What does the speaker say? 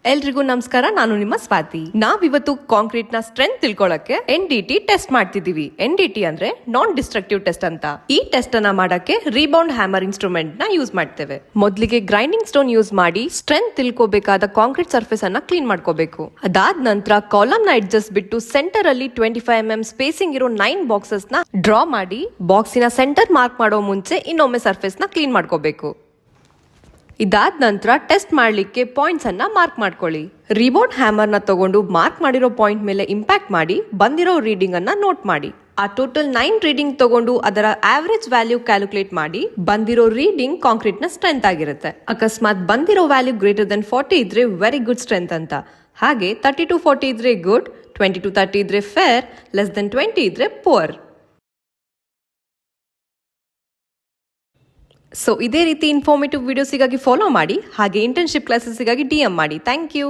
ಎಲ್ರಿಗೂ ನಮಸ್ಕಾರ. ನಾನು ನಿಮ್ಮ ಸ್ವಾತಿ. ನಾವಿವತ್ತು ಕಾಂಕ್ರೀಟ್ ನ ಸ್ಟ್ರೆಂತ್ ತಿಳ್ಕೊಳ್ಳಕ್ಕೆ NDT ಟೆಸ್ಟ್ ಮಾಡ್ತಿದೀವಿ. NDT ಅಂದ್ರೆ ನಾನ್ ಡಿಸ್ಟ್ರಕ್ಟಿವ್ ಟೆಸ್ಟ್ ಅಂತ. ಈ ಟೆಸ್ಟ್ ಅನ್ನ ಮಾಡಕ್ಕೆ ರೀಬೌಂಡ್ ಹ್ಯಾಮರ್ ಇನ್ಸ್ಟ್ರೂಮೆಂಟ್ ನ ಯೂಸ್ ಮಾಡ್ತೇವೆ. ಮೊದಲಿಗೆ ಗ್ರೈಂಡಿಂಗ್ ಸ್ಟೋನ್ ಯೂಸ್ ಮಾಡಿ ಸ್ಟ್ರೆಂತ್ ತಿಳ್ಕೋಬೇಕಾದ ಕಾಂಕ್ರೀಟ್ ಸರ್ಫೇಸ್ ಅನ್ನ ಕ್ಲೀನ್ ಮಾಡ್ಕೋಬೇಕು. ಅದಾದ ನಂತರ ಕಾಲಮ್ ನ ಎಡ್ಜಸ್ ಬಿಟ್ಟು ಸೆಂಟರ್ ಅಲ್ಲಿ 25 mm ಸ್ಪೇಸಿಂಗ್ ಇರೋ 9 ಬಾಕ್ಸಸ್ ನ ಡ್ರಾ ಮಾಡಿ ಬಾಕ್ಸಿನ ಸೆಂಟರ್ ಮಾರ್ಕ್ ಮಾಡೋ ಮುಂಚೆ ಇನ್ನೊಮ್ಮೆ ಸರ್ಫೇಸ್ ನ ಕ್ಲೀನ್ ಮಾಡ್ಕೋಬೇಕು. ಇದಾದ ನಂತರ ಟೆಸ್ಟ್ ಮಾಡಲಿಕ್ಕೆ ಪಾಯಿಂಟ್ಸ್ ಅನ್ನ ಮಾರ್ಕ್ ಮಾಡ್ಕೊಳ್ಳಿ. ರಿಬೋಟ್ ಹ್ಯಾಮರ್ ನ ತಗೊಂಡು ಮಾರ್ಕ್ ಮಾಡಿರೋ ಪಾಯಿಂಟ್ ಮೇಲೆ ಇಂಪ್ಯಾಕ್ಟ್ ಮಾಡಿ ಬಂದಿರೋ ರೀಡಿಂಗ್ ಅನ್ನ ನೋಟ್ ಮಾಡಿ. ಆ ಟೋಟಲ್ 9 ರೀಡಿಂಗ್ ತಗೊಂಡು ಅದರ ಆವರೇಜ್ ವ್ಯಾಲ್ಯೂ ಕ್ಯಾಲ್ಕುಲೇಟ್ ಮಾಡಿ ಬಂದಿರೋ ರೀಡಿಂಗ್ ಕಾಂಕ್ರೀಟ್ ನ ಸ್ಟ್ರೆಂತ್ ಆಗಿರುತ್ತೆ. ಅಕಸ್ಮಾತ್ ಬಂದಿರೋ ವ್ಯಾಲ್ಯೂ ಗ್ರೇಟರ್ ದೆನ್ 40 ಇದ್ರೆ ವೆರಿ ಗುಡ್ ಸ್ಟ್ರೆಂತ್ ಅಂತ. ಹಾಗೆ 30 to 40 ಇದ್ರೆ ಗುಡ್, 20 to 30 ಇದ್ರೆ ಫೇರ್, ಲೆಸ್ ದೆನ್ 20 ಇದ್ರೆ ಪುವರ್. ಸೊ ಇದೇ ರೀತಿ ಇನ್ಫಾರ್ಮೇಟಿವ್ ವಿಡಿಯೋಸಿಗಾಗಿ ಫಾಲೋ ಮಾಡಿ. ಹಾಗೆ ಇಂಟರ್ನ್ಶಿಪ್ ಕ್ಲಾಸಸ್ಗಾಗಿ DM ಮಾಡಿ. Thank you.